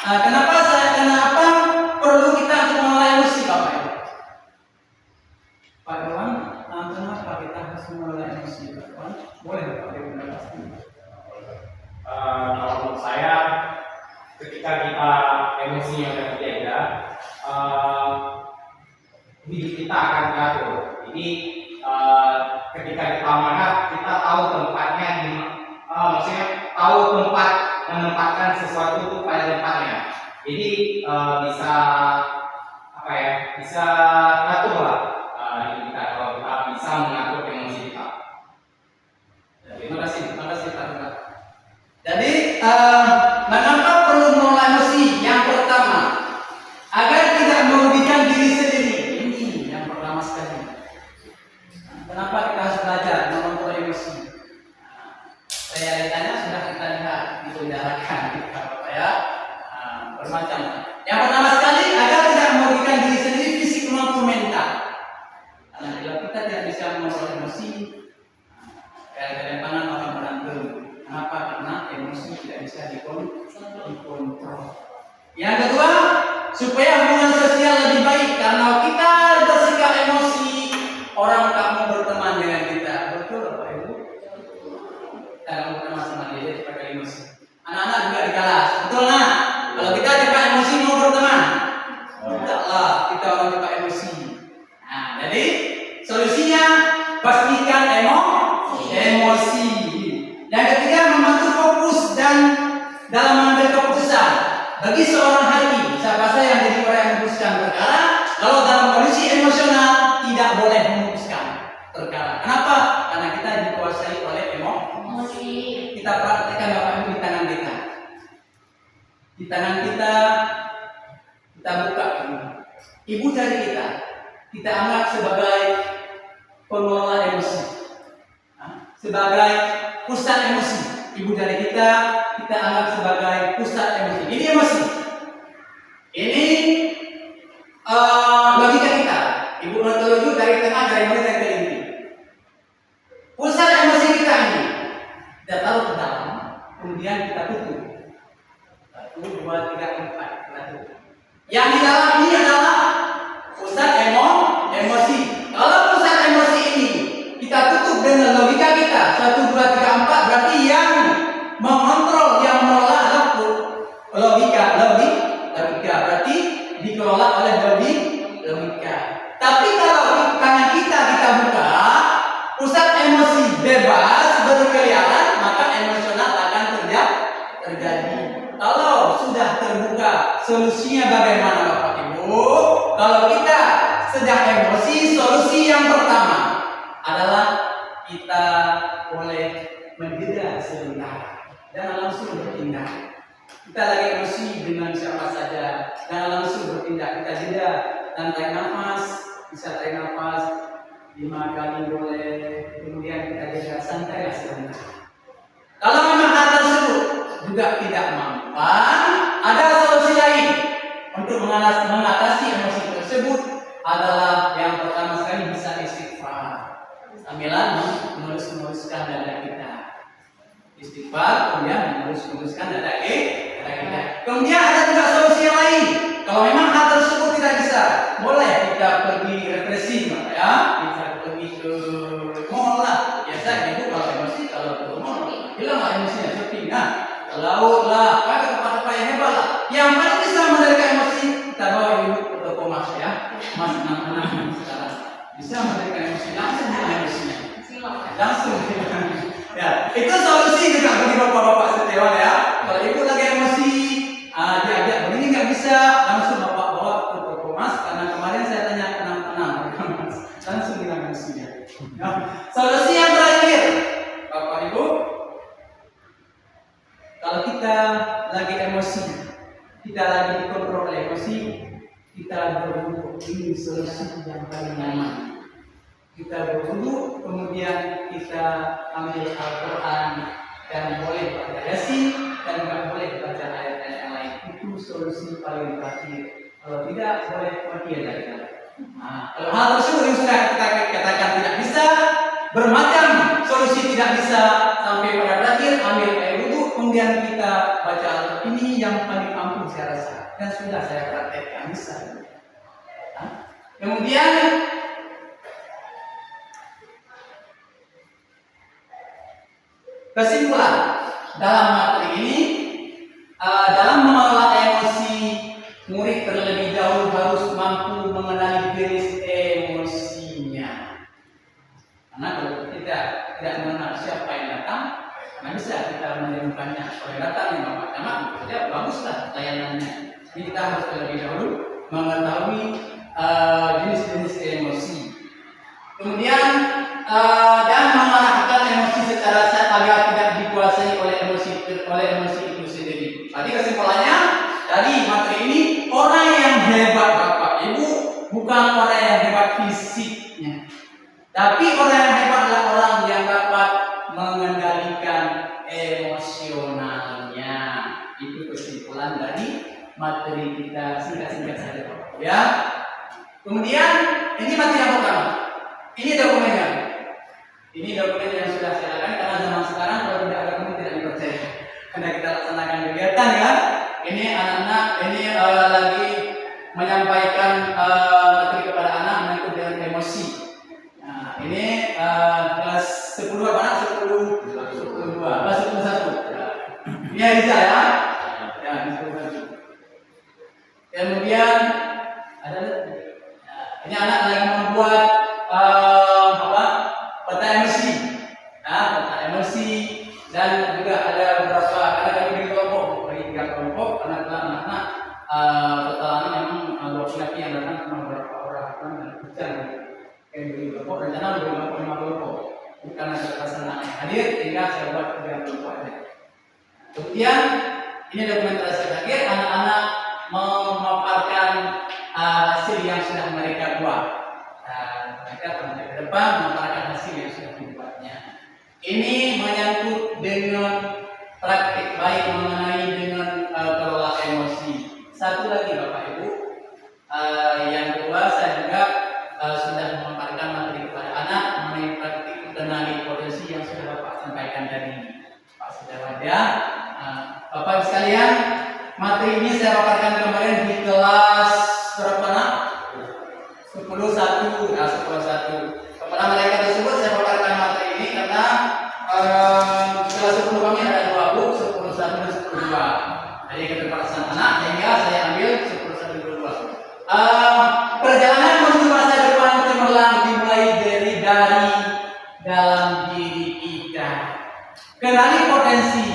Kenapa perlu kita untuk mengelola emosi Bapak Ibu? Pak Irwan, kenapa kita harus mengelola emosi, Pak? Boleh Pak rekomendasi? Kalau menurut saya, ketika kita emosi yang terjaga, hidup kita akan teratur. Jadi ketika kita marah, kita tahu tempatnya maksudnya tahu tempat menempatkan sesuatu itu pada tempatnya. Jadi bisa apa ya? Bisa teratur lah hidup kita kalau kita bisa mengatur emosi kita. Terima kasih Pak. Jadi mengapa perlu mengelola emosi? Yang pertama, agar tidak merugikan diri sendiri. Ini yang pertama sekali. Kenapa kita harus belajar mengontrol emosi? Realitanya sudah kita lihat dipenjarakan Bapak ya. Bermacam. Yang pertama sekali, agar tidak merugikan diri sendiri fisik maupun mental. Karena kalau kita tidak bisa mengontrol emosi, kadang-kadang orang berantem. Kenapa? Karena emosi tidak bisa dikontrol. Yang kedua, supaya hubungan sosial lebih baik. Karena kita bersikap emosi, orang tak mau berteman dengan kita. Betul Bapak Ibu? Kita mau berteman sama dia pakai emosi. Anak-anak juga di kelas, betul nah? Kalau kita juga emosi mau berteman, tidaklah kita orang juga emosi. Nah, jadi solusinya pastikan emosi. Yang ketiga, membantu fokus dan dalam mengambil keputusan. Bagi seorang hakim, siapa saja yang jadi orang yang memutuskan perkara, kalau dalam kondisi emosional tidak boleh memutuskan perkara. Kenapa? Karena kita dikuasai oleh emosi. Kita praktekkan Bapak Ibu di tangan kita. Di tangan kita buka ini. Ibu jari kita anggap sebagai pengelola emosi, sebagai pusat emosi. Ibu jari kita anggap sebagai pusat emosi. Ini emosi. Ini logika kita. Ibu menunjuk dari tengah, dari mulai dari inti. Pusat emosi kita ini kita taruh ke dalam, kemudian kita tutup. 1, 2, 3, 4 kita tutup. Yang di dalam ini adalah pusat emosi. Kalau pusat emosi ini kita tutup dengan logika kita 1, 2, 3, 4, berarti yang mengontrol, yang mengelola adalah logika. Berarti dikelola oleh logika. Tapi kalau tangan kita buka, pusat emosi bebas berkeliaran, maka emosional akan terjadi. Kalau sudah terbuka, solusinya bagaimana Bapak Ibu? Kalau kita sedang emosi, solusi yang pertama adalah kita boleh menjeda sebentar, jangan langsung bertindak. Kita lagi emosi dengan siapa saja, jangan langsung bertindak. Kita jeda dan tarik nafas, bisa tarik nafas 5 kali boleh, kemudian kita jeda santai sebentar. Kalau memang hal tersebut juga tidak mempan, ada solusi lain untuk mengatasi emosi tersebut adalah yang pertama sekali bisa istighfar. Sambilan meluruskan dada kita. Istighfar, kemudian meluruskan dada kita. Kemudian ada juga solusi yang lain. Kalau memang hal tersebut tidak bisa, boleh kita pergi refreshing, ya. Kita pergi ke mall lah. Biasa ibu kalau emosi kalau ke mall, bilang lah emosinya shopping, ke laut lah, ke tempat-tempat yang hebat lah. Yang paling bisa mengendalikan emosi, kita bawa ibu ke toko mas, ya. Mas anak-anak sekarang bisa mengendalikan emosi, langsung emosinya. Langsung. Ya, itu solusi juga bagi bapak-bapak setiawan ya. Kalau ibu lagi emosi, diajak begini nggak bisa, langsung bapak bawa ke toko mas. Karena kemarin saya tanya tenang, langsung hilang emosinya. Ya. Solusi yang terakhir, bapak ibu, kalau kita lagi emosi, kita lagi dikontrol oleh emosi, kita berwudu. Ini solusi yang paling nyaman. Kita berwudu, kemudian kita ambil Al-Quran dan boleh baca Yasin dan nggak boleh baca ayat-ayat yang lain. Itu solusi paling terakhir. Kalau tidak, boleh pergi dari dalam. Nah, kalau hal tersebut yang sudah kita katakan tidak bisa, bermacam solusi tidak bisa, sampai pada terakhir ambil air wudu, kemudian kita baca Al-Quran. Ini yang paling ampuh saya rasa dan sudah saya praktekkan bisa. Kemudian Kesimpulan dalam materi ini, dalam mengelola emosi, murid terlebih dahulu harus mampu mengenali diri emosinya. Karena kalau kita tidak mengenal siapa yang datang, mana bisa kita menemukannya. Kalau yang datang yang bapak saja baguslah layanannya. Jadi kita harus terlebih dahulu mengetahui jenis-jenis emosi. Kemudian dan mengarahkan emosi secara sehat agar tidak dikuasai oleh emosi itu sendiri. Tadi kesimpulannya dari materi ini, orang yang hebat Bapak Ibu bukan orang yang hebat fisiknya, tapi orang yang hebat adalah orang yang dapat mengendalikan emosionalnya. Itu kesimpulan dari materi kita, singkat-singkat saja Bapak. Ya. Kemudian ini materi yang pertama. Ini dokumennya. Ini dokumen yang sudah saya lakukan karena zaman sekarang kalau tidak ada dokumen tidak dipercaya. Karena kita laksanakan kegiatan ya. Ini anak-anak ini lagi menyampaikan materi kepada anak menyangkut dengan emosi. Nah, ini kelas 10 apa anak? 10 kelas 11. Ini Riza ya. Ya, 11. Kemudian ada ini anak lagi membuat peta emosi, peta emosi, dan juga ada beberapa bagi kelompok anak-anak totalnya memang 20 laki yang datang cuma beberapa orang dan hujan bagi kelompok rencana 5 kelompok karena terpaksa hadir sehingga saya buat 3 kelompok aja. Kemudian ini dokumentasi terakhir, anak-anak memaparkan hasil yang sudah mereka buat. Mereka pada ke depan memaparkan hasil yang sudah dibuatnya. Ini menyangkut dengan praktik baik mengenai dengan kelola emosi. Satu lagi Bapak Ibu, yang kedua saya juga sudah memaparkan materi kepada anak mengenai praktik kenali potensi yang sudah Bapak sampaikan dari Pak Sudawada. Bapak Ibu sekalian, materi ini saya paparkan kemarin di kelas berapa nak? 10.1 ya, 10.1. Kepada mereka tersebut saya paparkan materi ini karena kelas 10 kami ada 2 buku, 10.1 dan 10.2. Jadi keterpaksaan anak sehingga saya ambil 10.1 dan 10.2. Perjalanan menuju masa depan cemerlang dimulai dari dalam diri kita. Kenali potensi.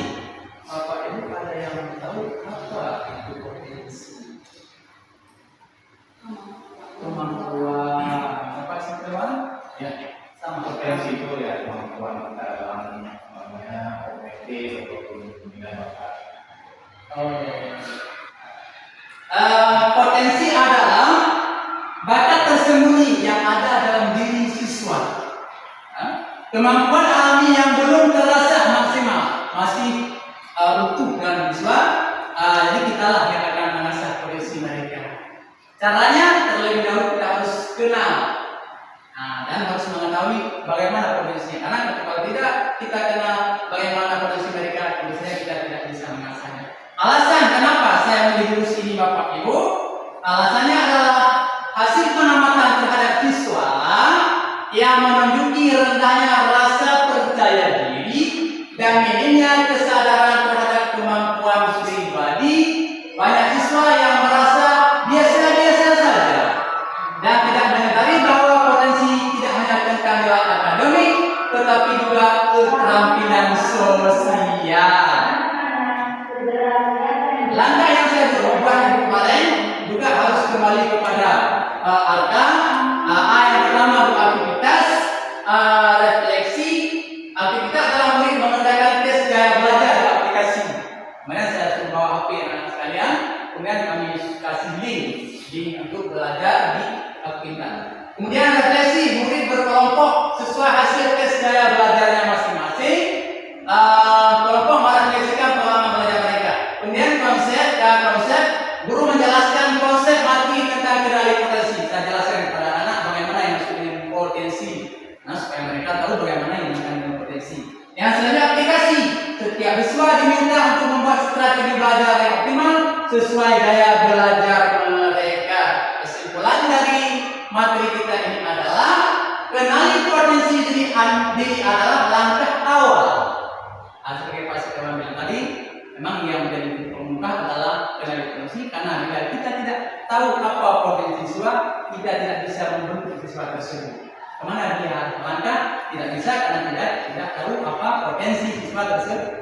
Bapak Ibu ada yang tahu apa itu potensi? Kemampuan apa sih teman? Ya, Sama potensi itu ya kemampuan kita dalam kognitif ataupun pembinaan bakat. Oh ya. Potensi adalah bakat tersembunyi yang ada dalam diri siswa. Kemampuan alami yang belum terasa maksimal, masih utuh dalam siswa. Jadi kitalah yang akan mengasah potensi mereka. Caranya terlebih dahulu kita harus kenal dan harus mengetahui bagaimana potensinya. Karena kalau tidak kita kenal bagaimana potensi mereka, biasanya kita tidak bisa mengasahnya. Alasan kenapa saya memilih jurus ini Bapak Ibu? Alasannya adalah hasil pengamatan terhadap siswa yang menunjuki rendahnya rasa percaya diri dan minimnya kesadaran terhadap kemampuan pribadi. Banyak siswa yang merasa biasa-biasa saja dan tidak menyadari bahwa potensi tidak hanya tentang nilai akademik, tetapi juga keterampilan sosial. Langkah yang saya buat kemarin juga harus kembali kepada arkan. Yang pertama beraktivitas, refleksi. Aktivitas adalah murid mengerjakan tes gaya belajar di aplikasi. Kemudian saya suruh bawa HP anak sekalian, kemudian kami kasih link untuk belajar di aktivitas. Kemudian refleksi, murid berkelompok sesuai hasil tes gaya belajarnya masing-masing. Kelompok merefleksikan pengalaman belajar mereka. Kemudian konsep, guru menjelaskan konsep mati tentang kendali potensi. Saya jelaskan kepada anak bagaimana yang maksud dengan potensi. Supaya mereka tahu bagaimana yang maksud dengan potensi. Yang selanjutnya aplikasi. Setiap siswa diminta untuk membuat strategi belajar yang optimal sesuai gaya belajar mereka. Kesimpulan dari materi kita ini adalah kenali potensi diri adalah langkah awal Sebagai Pak Sekretar bilang tadi, memang yang menjadi pemuka adalah tenaga potensi, karena bila kita tidak tahu apa potensi siswa, kita tidak bisa membentuk siswa tersebut. Kemana dia melangkah? Tidak bisa karena tidak tahu apa potensi siswa tersebut.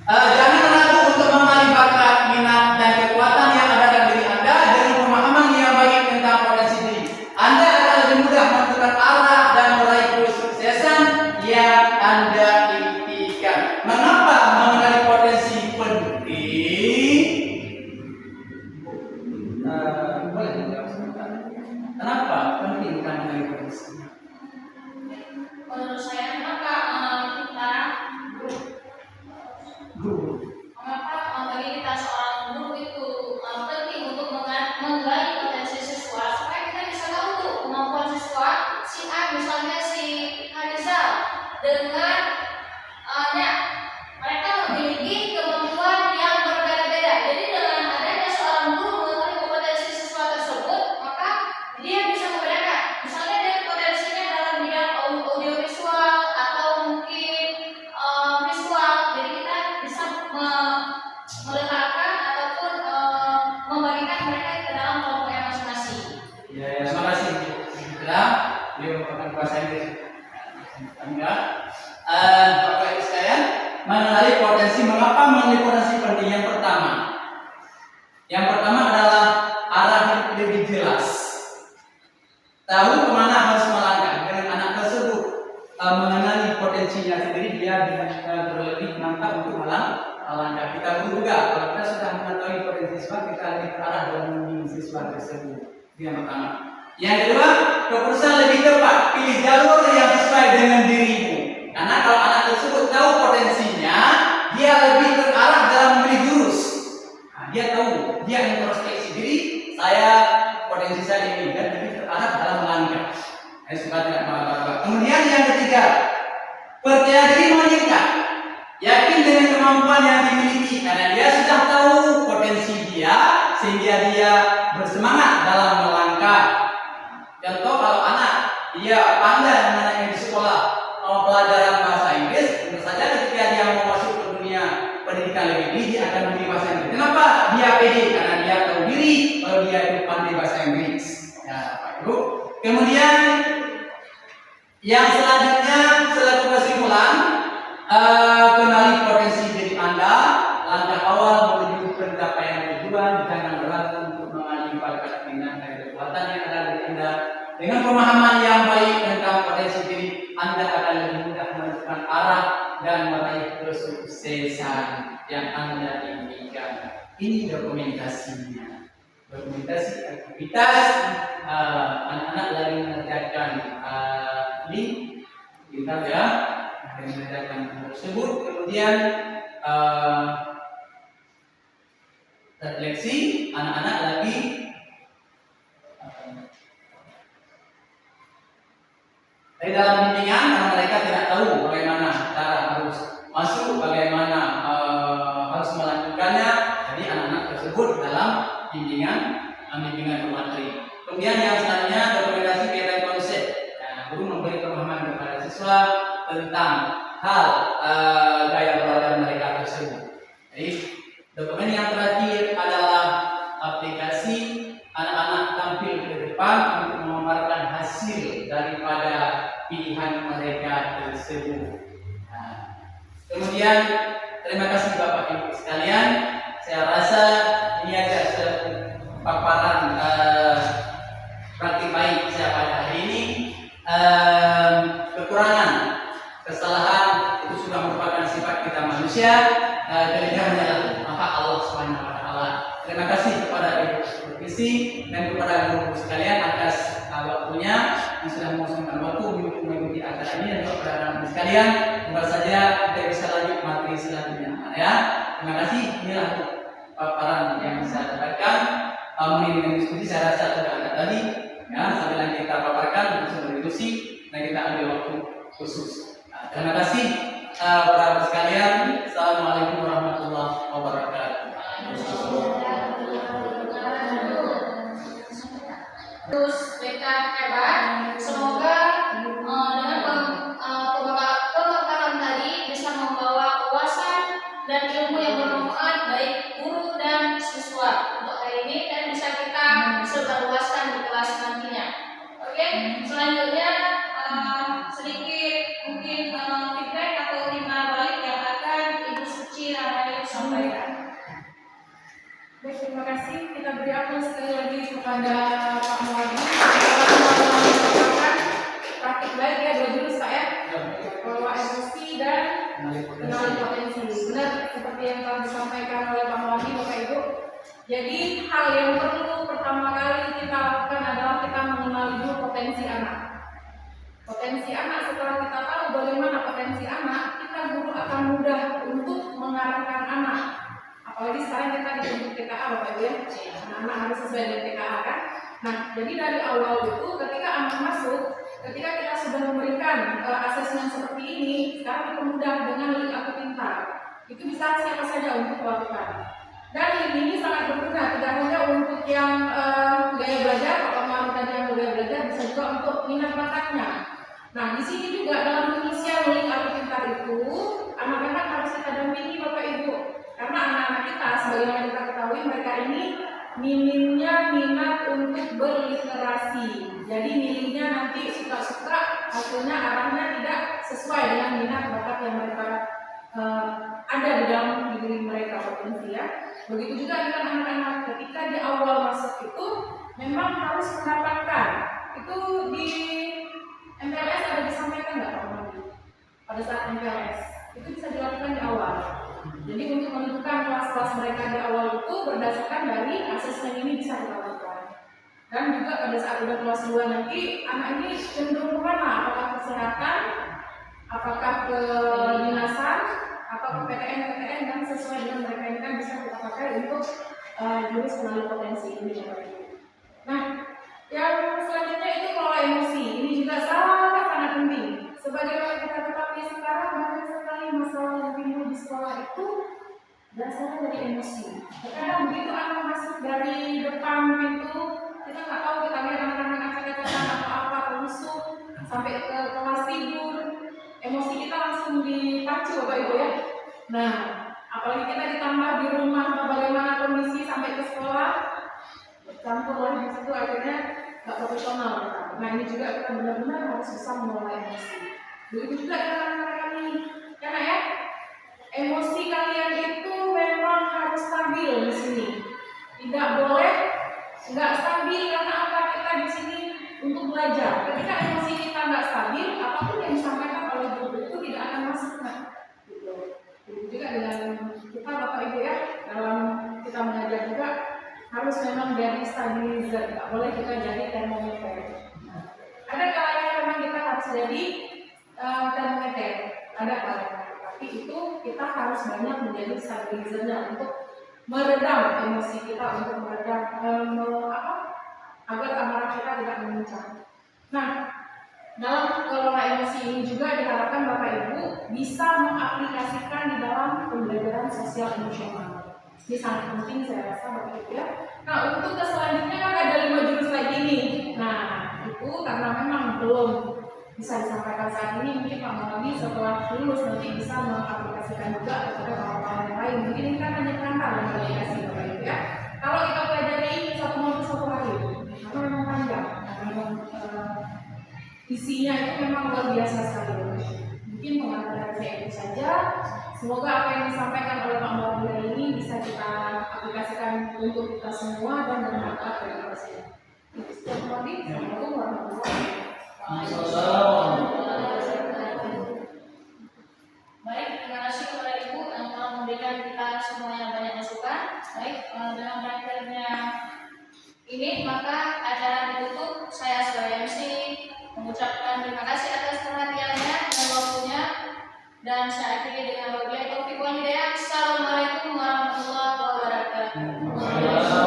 Jangan ragu untuk mengenali bakat, minat, dan kekuatan yang ada dalam diri Anda dengan pemahaman yang baik tentang potensi diri. Anda akan lebih mudah menentukan arah dan meraih kesuksesan yang Anda impikan. Mengapa mengenali potensi penting? Boleh menjawab sebentar. Kenapa penting kita mengenali potensi? Menurut saya kenapa kita Guru. mengapa bagi kita seorang guru itu penting untuk menggali potensi siswa supaya kita bisa tahu tuh kemampuan siswa si A misalnya si Harizal dengan mereka memiliki kemampuan yang berbeda-beda. Jadi dengan adanya seorang guru mengetahui kompetensi siswa tersebut, maka dia bisa membedakan. Misalnya dia potensinya dalam bidang audiovisual atau mungkin visual. Jadi kita bisa meletakkan ataupun membagikan mereka ke dalam kelompoknya masing-masing. Ya, terima kasih. Segera, beliau merupakan bahasa Inggris. Enggak. Bapak Ibu sekalian, mengenali potensi. Mengapa mengenali potensi penting? Yang pertama adalah arah hidup lebih jelas. Tahu kemana harus melangkah. Dengan anak tersebut mengenali potensinya sendiri, dia terlebih mantap untuk melangkah. Kita perlu juga kalau kita sudah mengetahui potensi siswa, kita lebih terarah dalam membimbing siswa tersebut. Itu yang pertama. Yang kedua, keputusan lebih tepat. Pilih jalur yang sesuai dengan dirimu. Karena kalau anak tersebut tahu potensinya, dia lebih terarah dalam memilih jurus. Dia tahu, dia introspeksi diri. Saya potensi saya ini, dan lebih terarah dalam melangkah. Saya suka tidak marah-marah. Kemudian yang ketiga, percaya diri meningkat. Yakin dengan kemampuan yang dimiliki karena dia sudah tahu potensi dia, sehingga dia bersemangat dalam melangkah. Contoh kalau anak dia pandai mengenai di sekolah pelajaran bahasa Inggris, tentu saja ketika dia mau masuk ke dunia pendidikan lebih tinggi, dia akan memilih bahasa Inggris. Kenapa? Dia pede karena dia tahu diri kalau dia itu pandai bahasa Inggris. Ya, Pak Ibu. Kemudian yang selanjutnya selaku kesimpulan, kenali potensi diri Anda. Langkah awal menuju pencapaian tujuan, jangan ragu untuk mengenali bakat, minat, dan kekuatan yang ada di Anda. Dengan pemahaman yang baik tentang potensi diri, Anda akan lebih mudah menentukan arah dan meraih kesuksesan yang Anda inginkan. Ini dokumentasinya. Dokumentasi aktivitas anak-anak lagi mengerjakan link, kita ya, mengerjakan tersebut. Kemudian refleksi, anak-anak lagi dari dalam bimbingan karena mereka tidak tahu bagaimana cara harus masuk, bagaimana harus melakukannya. Jadi anak-anak tersebut dalam bimbingan pemateri. Kemudian yang selanjutnya dokumentasi kegiatan konsep. Guru memberi pemahaman kepada siswa tentang hal gaya belajar mereka tersebut. Jadi dokumen yang terakhir adalah aplikasi. Anak-anak tampil ke depan untuk memamerkan hasil daripada pilihan mereka tersebut. Kemudian terima kasih Bapak Ibu sekalian. Saya rasa ini aja paparan praktik baik saya pada hari ini. Kekurangan, kesalahan itu sudah merupakan sifat kita manusia. Kelebihannya adalah maka Allah Subhanahu wa taala. Terima kasih kepada Ibu Supervisi dan kepada guru sekalian atas waktunya yang sudah mengosongkan waktu untuk mengikuti acara ini, dan kepada anak-anak sekalian, semoga saja kita bisa lanjut materi selanjutnya. Ya, terima kasih. Inilah paparan yang saya dapatkan. Dengan diskusi saya rasa sudah ada tadi. Ya, sambil kita paparkan, bisa berdiskusi dan kita ambil waktu khusus. Terima kasih para sekalian. Assalamualaikum warahmatullahi wabarakatuh. Terus mereka hebat. Semoga dengan pembekalan dan ilmu yang bermanfaat baik guru dan siswa untuk hari ini, dan bisa kita sebarluaskan di kelas nantinya. Oke, selanjutnya sedikit mungkin feedback atau timbal balik yang akan Ibu Suci Rahayu sampaikan. Baik, terima kasih. Kita beri aplaus sekali lagi kepada Pak Muadi. Praktik baik ya, 2 jurus Pak ya. Kelola emosi dan kenali potensi. Benar seperti yang telah disampaikan oleh Pak Muadi, Bapak Ibu. Jadi hal yang perlu pertama kali kita lakukan adalah kita mengenali dulu potensi anak. Potensi anak, setelah kita tahu bagaimana potensi anak, kita guru akan mudah untuk mengarahkan anak. Apalagi sekarang kita di TKA Bapak Ibu ya, anak-anak harus sesuai dengan TKA kan. Nah, jadi dari awal itu ketika anak masuk, ketika kita sudah memberikan asesmen seperti ini, sekarang dipermudah dengan link Aku Pintar. Itu bisa siapa saja untuk melakukan. Dan link ini sangat berguna, tidak hanya untuk yang gaya belajar, atau mau tadi yang gaya belajar, bisa juga untuk minat bakatnya. Nah, di sini juga dalam pengisian link Aku Pintar itu, anak-anak harus kita dampingi Bapak Ibu. Karena anak-anak kita, sebagaimana kita ketahui, mereka ini minimnya minat untuk berliterasi. Jadi minimnya nanti suka-suka, hasilnya arahnya tidak sesuai dengan minat bakat yang mereka ada di dalam diri mereka potensi ya. Begitu juga dengan anak-anak, ketika di awal masuk itu memang harus mendapatkan. Itu di MPLS ada disampaikan nggak Pak Madi? Pada saat MPLS itu bisa dilakukan di awal. Jadi untuk menentukan kelas-kelas mereka di awal itu berdasarkan dari asesmen ini bisa dilakukan. Dan juga pada saat udah kelas 2 nanti anak ini cenderung kemana? Apakah kesehatan, apakah ke dinasan, atau ke PTN dan sesuai dengan mereka ini kan bisa kita pakai untuk jurus kenali potensi ini. Nah, yang selanjutnya itu kelola emosi. Ini juga sangat penting. Sebagaimana kita ketahui sekarang banyak sekali masalah yang timbul di sekolah itu dasarnya dari emosi. Kadang begitu anak masuk dari depan pintu, kita nggak tahu, kita lihat anak-anak acak-acakan atau apa, terusuk sampai ke kelas tidur, emosi kita langsung dipacu Bapak Ibu ya. Nah, apalagi kita ditambah di rumah atau bagaimana kondisi sampai ke sekolah, campur lagi di situ akhirnya nggak profesional. Nah, ini juga kita benar-benar harus bisa mengelola emosi. Begitu juga dengan anak-anak ini, karena ya emosi kalian itu memang harus stabil di sini. Tidak boleh nggak stabil, karena apa, kita di sini untuk belajar. Ketika emosi kita nggak stabil, apapun yang disampaikan oleh guru itu tidak akan masuk. Begitu juga dengan kita Bapak Ibu ya, dalam kita mengajar juga harus memang jadi stabilizer, nggak boleh kita jadi termometer. Ada kalanya memang kita harus jadi termometer, ada kalanya, tapi itu kita harus banyak menjadi stabilizernya untuk meredam emosi kita, untuk meredam agar amarah kita tidak memuncak. Nah, dalam kelola emosi ini juga diharapkan Bapak Ibu bisa mengaplikasikan di dalam pembelajaran sosial emosional. Ini sangat penting saya rasa Bapak Ibu ya. Nah, untuk ke selanjutnya kan ada 5 jurus lagi nih. Nah, itu karena memang belum bisa disampaikan saat ini, mungkin Pak Muadi setelah lulus nanti bisa mengaplikasikan juga kepada kawan-kawan yang lain. Mungkin ini kan hanya perantara yang aplikasi Bapak Ibu ya. Kalau kita pelajari ini 1 maupun 1 hari, karena memang panjang, memang isinya itu memang luar biasa sekali. Mungkin mengatakan saya itu saja. Semoga apa yang disampaikan oleh Pak Muadi hari ini bisa kita aplikasikan untuk kita semua dan bermanfaat bagi kita semua. Pak Muadi, assalamualaikum warahmatullahi wabarakatuh. Baik, terima kasih kepada Ibu yang telah memberikan kita semuanya banyak masukan. Baik, dengan berakhirnya ini maka acara ditutup. Saya sebagai MC mengucapkan terima kasih atas perhatiannya dan waktunya, dan saya akhiri dengan wabillahi taufiq wal hidayah. Assalamualaikum warahmatullahi wabarakatuh.